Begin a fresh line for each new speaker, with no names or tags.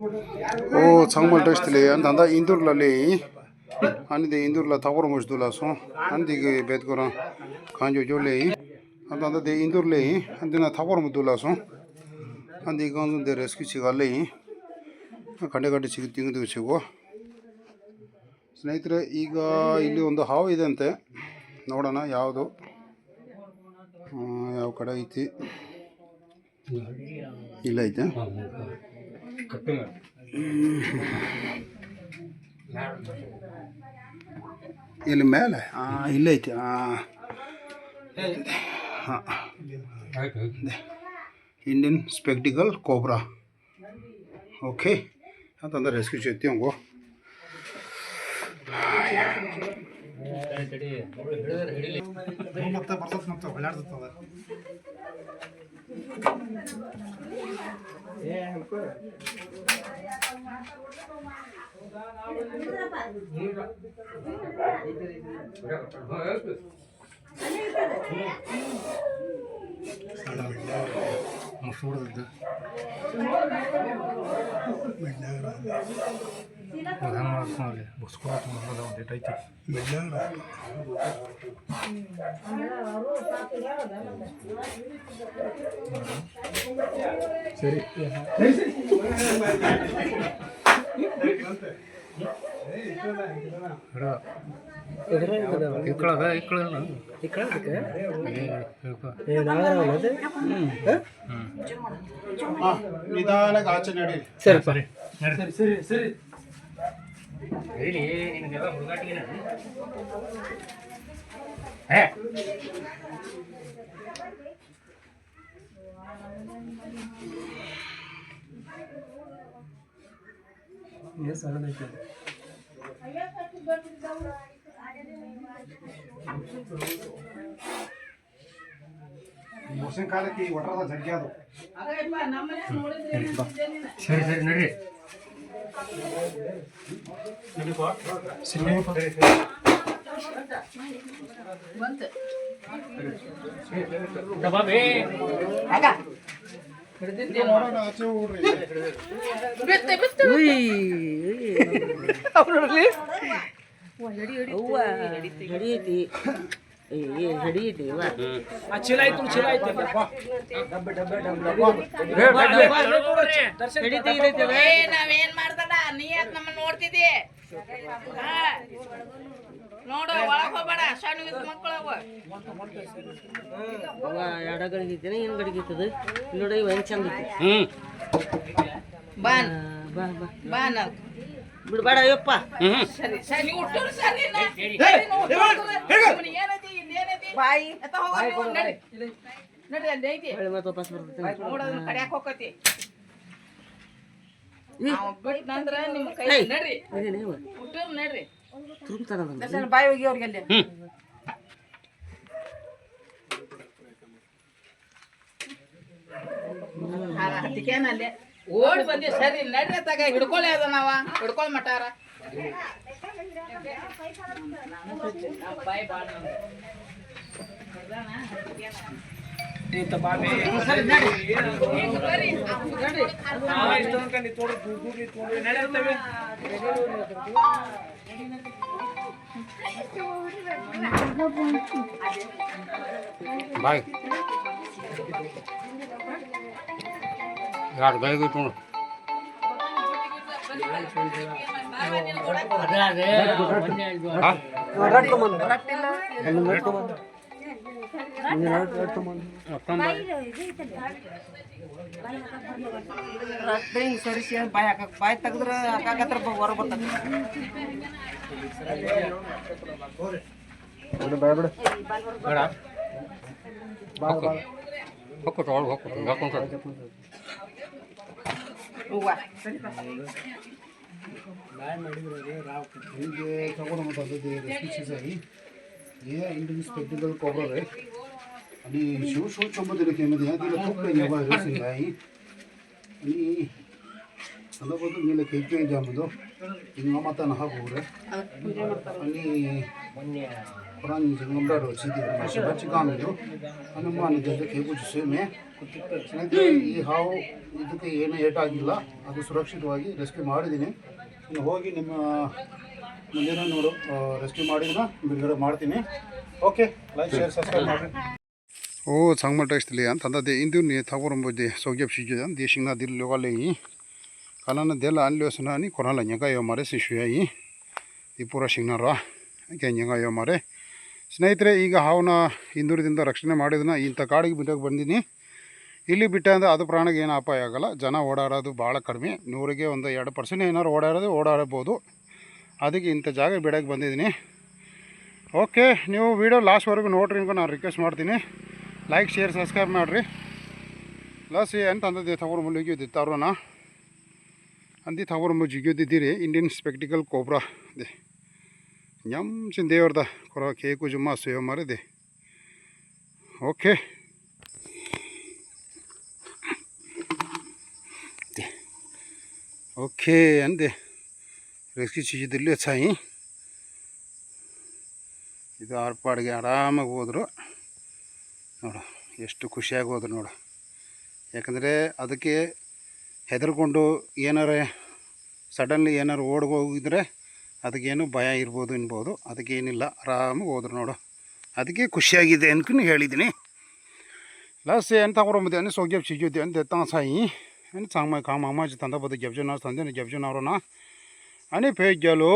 ओ 정말 더스트래 안다 인도르라래 아니데 인도르라 타고로 모스돌라서 안디게 베드고랑 간조 졸래 안다 데 인도르래 안디나 타고로 모돌라서 안디 간존데 레스키 치갈래 ಕಂಡೆ ಕಂಡೆ ಸಿಗುತ್ತಿಂಗದು ಸಿಗೋ ಸ್ನೇಹಿತರೆ ಈಗ ಇಲ್ಲಿ ಒಂದು ಹಾವು ಇದೆ ಅಂತೆ ನೋಡೋಣ ಯಾವುದು ಯಾವ ಕಡೆ ಐತಿ ಇಲ್ಲ ಐತೆ ಇಲ್ಲಿ ಮೇಲೆ ಇಲ್ಲ ಐತಿ ಇಂಡಿಯನ್ ಸ್ಪೆಕ್ಟಿಕಲ್ ಕೋಬ್ರಾ ಓಕೆ ಅಂತಂದ್ರೆ ರೆಸ್ಕ್ಯೂ ചെയ്ತಿ ಹಂಗೋ ಮತ್ತೆ ಬರ್ತದ ಮತ್ತೆ ಹೊಳ್ಳಾಡ್ತದ ಮಸೂಡದ ಸರಿ ನಿಧಾನಕ್ಕೆ ಆಚೆ ನಡಿ ಸರಿ ಸರಿ ಸರಿ ಸರಿ ಹೇಳಿ ನಿನಗೆಲ್ಲ ಹುಡುಗಾಟಿಗೆ ಮೋಸಿನ ಕಾಲಕ್ಕೆ ಈ ಒಟ್ಟರದ ಜಗ್ಗಿ ಅದು ಸರಿ ಸರಿ ನಡ್ರಿ
ನಾವೇನ್ ಮಾಡ್ತಾಡ ನೀ ಯಾಕೆ ನಮ್ಮ ನೋಡ್ತಿದ್ದಿ ನೋಡು ಒಳಗ್ ಹೋಗ್ಬೇಡ ಸಣ್ಣ ಮಕ್ಕಳವ
ಎಡಗಡಿಗಿದ್ದೇನೆ ಏನು ಗಡಿಗಿತ್ತದ ನೋಡಿ ಹೆಂಗ್ ಚಂದ
ಬಾನ್ ಬಾ ನಾವು
ಬಿಡ್ಬೇಡ ಅಯ್ಯಪ್ಪ
ಸರಿ ಸರಿ ಹುಟ್ಟರು ಸರಿ ಏನೈತಿ ಏನೈತಿ ಬಾಯಿ ನಡಿ ನಡಿ ಅಲ್ಲಿ ಐತಿ
ಮತ್ತೆ ವಾಪಸ್ ಬರ್ತೇನೆ
ನೋಡೋದನ್ನ ಕಡ್ಯಾಕ್ ಹೋಗತಿ ಬಿಟ್ನಂದ್ರ ನಿಮ್ಮ ಕೈ ನಡ್ರಿ ಹುಟ್ಟರು ನಡ್ರಿ
ತುರುಕ್ತಾರ
ಬಾಯಿ ಹೋಗಿ ಅವ್ರಿಗೆ ಅಲ್ಲಿ ಹತ್ತಿಕೇನಲ್ಲಿ ಓಡಿ ಬಂದಿ ಸರಿ ನಡ್ರಿ ತಗ ಹಿಡ್ಕೊಳ್ಳಿ ಅದ ನಾವ ಹಿಡ್ಕೊಳ್ ಮಟಾರ
ಬಾಯ್ ಯಾರು ಬಾಯಿಗೆ ಇಟ್ಟು
ಸರಿಸಿ ಬಾಯಿ ಬಾಯಿ ತೆಗೆದ್ರ ಹಾಕಾಕತ್ರ ಹೊರ ಬರ್ತದೆ
इंडियन स्पेक्टिकल कोब्रा है आणि शिव शो चंबदले केमध्ये तिला खूप काही नवा रेसिंग आहे आणि ಅನ್ನಬಹುದು ಮೇಲೆ ಕೈಕೆ ಜಾಮದು ಇನ್ನು ಮಾತನ ಹಾಕೋರೆ आणि 그런 정도로 지디를 마시 같이 가면요. 하는 많이 되게 개고 주세요. 근데 이 하우 이렇게 ಏನೇ ಏಟಾಗಿಲ್ಲ ಅದು ಸುರಕ್ಷಿತವಾಗಿ ರೆಸ್ಕ್ಯೂ ಮಾಡಿದ್ದೀನಿ ಇನ್ನು ಹೋಗಿ ನಿಮ್ಮ ಮುಂದಿನ ನೋಡು ರೆಸ್ಕ್ಯೂ ಮಾಡಿದ್ರೆ ಬಿಡುಗಡೆ ಮಾಡ್ತೀನಿ ಓಕೆ ಲೈಕ್ ಶೇರ್ ಸಬ್ಸ್ಕ್ರೈಬ್ ಮಾಡಿ 오 정말 텍스트리안 단다데 인도니 타고름 보디 소겹 시주단 대싱나 딜로갈레이 가나나 델 안료스나니 코라라 냐가요 마레 시슈야이 이포라 싱나라 ಗೆನ್ಯಗಾಯೋ ಮಾರೆ ಸ್ನೇಹಿತರೆ ಈಗ ಹಾವನ್ನ ಹಿಂದೂರದಿಂದ ರಕ್ಷಣೆ ಮಾಡಿದನ ಇಂಥ ಕಾಡಿಗೆ ಬಿಟ್ಟಕ್ಕೆ ಬಂದೀನಿ ಇಲ್ಲಿ ಬಿಟ್ಟ ಅಂದರೆ ಅದು ಪ್ರಾಣಿಗೆ ಏನು ಅಪಾಯ ಆಗಲ್ಲ ಜನ ಓಡಾಡೋದು ಭಾಳ ಕಡಿಮೆ 100ಗೆ ಒಂದು 2% ಏನಾದ್ರು ಓಡಾಡಬೋದು ಅದಕ್ಕೆ ಇಂಥ ಜಾಗ ಬಿಡಕ್ಕೆ ಬಂದಿದ್ದೀನಿ ಓಕೆ ನೀವು ವಿಡಿಯೋ ಲಾಸ್ಟ್ವರೆಗೂ ನೋಡ್ರಿ ಅಂತ ನಾನು ರಿಕ್ವೆಸ್ಟ್ ಮಾಡ್ತೀನಿ ಲೈಕ್ ಶೇರ್ ಸಬ್ಸ್ಕ್ರೈಬ್ ಮಾಡಿರಿ ಲಾಸ್ ಏನು ತಂದದ್ದು ತಗೊರ ಮುಲ್ಲಿಗೆ ತರೋಣ ಅಂದಿ ತಗೊರ ಮುಜ್ಜಿಗಿದ್ದಿದ್ದೀರಿ ಇಂಡಿಯನ್ ಸ್ಪೆಕ್ಟಿಕಲ್ ಕೋಬ್ರಾ ಇದೆ 냠친 대어다 거라 개고 좀 마세요 말이데 오케이 네 오케이 안돼 ರೆಸ್ಕ್ಯೂ ಚೀಜಿದಲ್ಲಿ ಚಾಯಿ ಇದು ಆರ್ಪಾಡಿಗೆ ಆರಾಮಾಗಿ ಹೋದ್ರು ನೋಡು ಎಷ್ಟು ಖುಷಿಯಾಗಿ ಹೋದ್ರು ನೋಡು ಯಾಕಂದರೆ ಅದಕ್ಕೆ ಹೆದರ್ಕೊಂಡು ಏನಾರೇ ಸಡನ್ಲಿ ಏನಾರು ಓಡ್ಗೋಗಿದ್ರೆ ಅದಕ್ಕೇನು ಭಯ ಇರ್ಬೋದು ಅನ್ಬೋದು ಅದಕ್ಕೇನಿಲ್ಲ ಆರಾಮಾಗಿ ಹೋದ್ರು ನೋಡು ಅದಕ್ಕೆ ಖುಷಿಯಾಗಿದೆ ಅನ್ಕೊಂಡು ಹೇಳಿದ್ದೀನಿ ಲಾಸ್ಟ್ ಏನು ತಗೊರಂಬುದು ಅನ್ನ ಸೋಗ್ಯಪ್ ಸಿಗೋದು ಅಂತ ಎತ್ತ ಸಾಯಿ ಏನು ಸಾಂಗ್ ಕಾಮ ಅಮ್ಮಾಜಿ ತಂದ ಬದು ಗೆಬ್ಜನ ತಂದೆ ಗೆಬ್ಜನ ಅವ್ರನ್ನ ಅನೇ ಪೇಜಲು